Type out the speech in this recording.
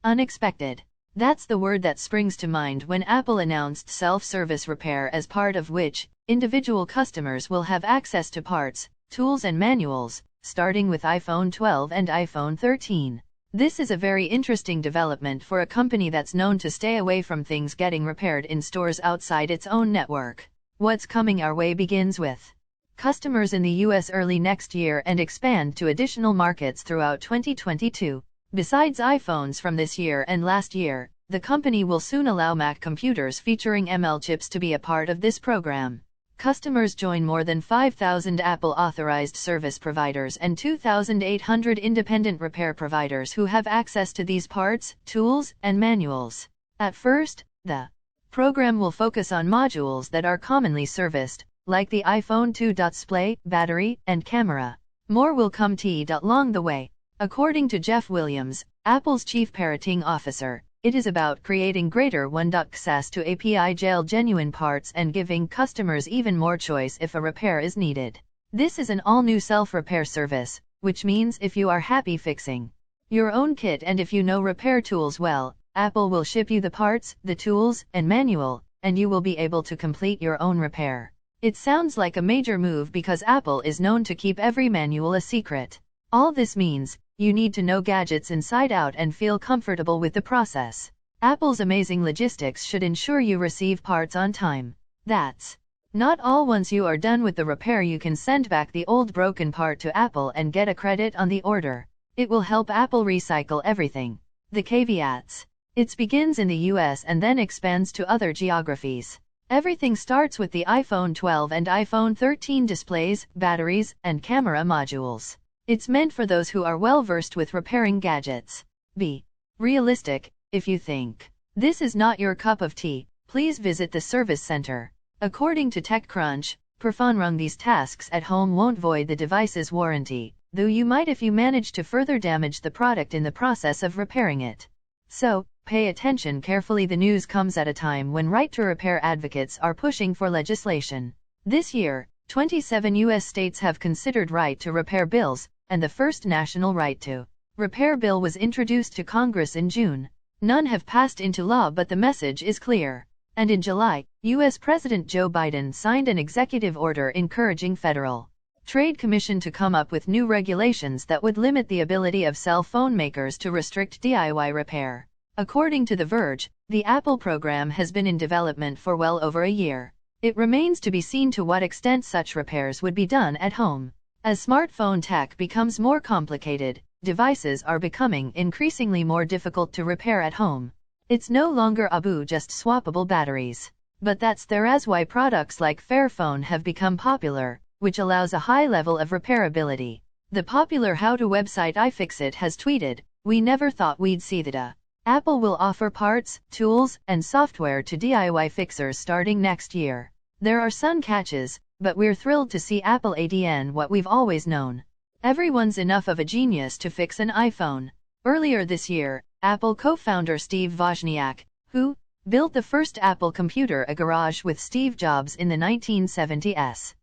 Unexpected. That's the word that springs to mind when Apple announced self-service repair, as part of which, individual customers will have access to parts, tools and manuals, starting with iPhone 12 and iPhone 13. This is a very interesting development for a company that's known to stay away from things getting repaired in stores outside its own network. What's coming our way begins with customers in the US early next year and expand to additional markets throughout 2022. Besides iPhones from this year and last year, the company will soon allow Mac computers featuring ML chips to be a part of this program. Customers join more than 5,000 Apple-authorized service providers and 2,800 independent repair providers who have access to these parts, tools, and manuals. At first, the program will focus on modules that are commonly serviced, like the iPhone 2 display, battery, and camera. More will come along the way. According to Jeff Williams, Apple's chief operating officer, it is about creating greater access to API jail genuine parts and giving customers even more choice if a repair is needed. This is an all-new self-repair service, which means if you are happy fixing your own kit and if you know repair tools well, Apple will ship you the parts, the tools, and manual, and you will be able to complete your own repair. It sounds like a major move because Apple is known to keep every manual a secret. All this means, you need to know gadgets inside out and feel comfortable with the process. Apple's amazing logistics should ensure you receive parts on time. That's not all. Once you are done with the repair, you can send back the old broken part to Apple and get a credit on the order. It will help Apple recycle everything. The caveats. It begins in the US and then expands to other geographies. Everything starts with the iPhone 12 and iPhone 13 displays, batteries, and camera modules. It's meant for those who are well versed with repairing gadgets. Be realistic. If you think this is not your cup of tea, please visit the service center. According to TechCrunch, performing these tasks at home won't void the device's warranty, though you might if you manage to further damage the product in the process of repairing it. So, pay attention carefully. The news comes at a time when right-to-repair advocates are pushing for legislation. This year, 27 U.S. states have considered right-to-repair bills, and the first national right-to-repair bill was introduced to Congress in June. None have passed into law, but the message is clear. And in July, U.S. President Joe Biden signed an executive order encouraging Federal Trade Commission to come up with new regulations that would limit the ability of cell phone makers to restrict DIY repair. According to The Verge, the Apple program has been in development for well over a year. It remains to be seen to what extent such repairs would be done at home. As smartphone tech becomes more complicated, devices are becoming increasingly more difficult to repair at home. It's no longer just swappable batteries. But that's why products like Fairphone have become popular, which allows a high level of repairability. The popular how-to website iFixit has tweeted, "We never thought we'd see that. Apple will offer parts, tools, and software to DIY fixers starting next year. There are some catches, but we're thrilled to see Apple add what we've always known. Everyone's enough of a genius to fix an iPhone." Earlier this year, Apple co-founder Steve Wozniak, who built the first Apple computer, a garage with Steve Jobs in the 1970s,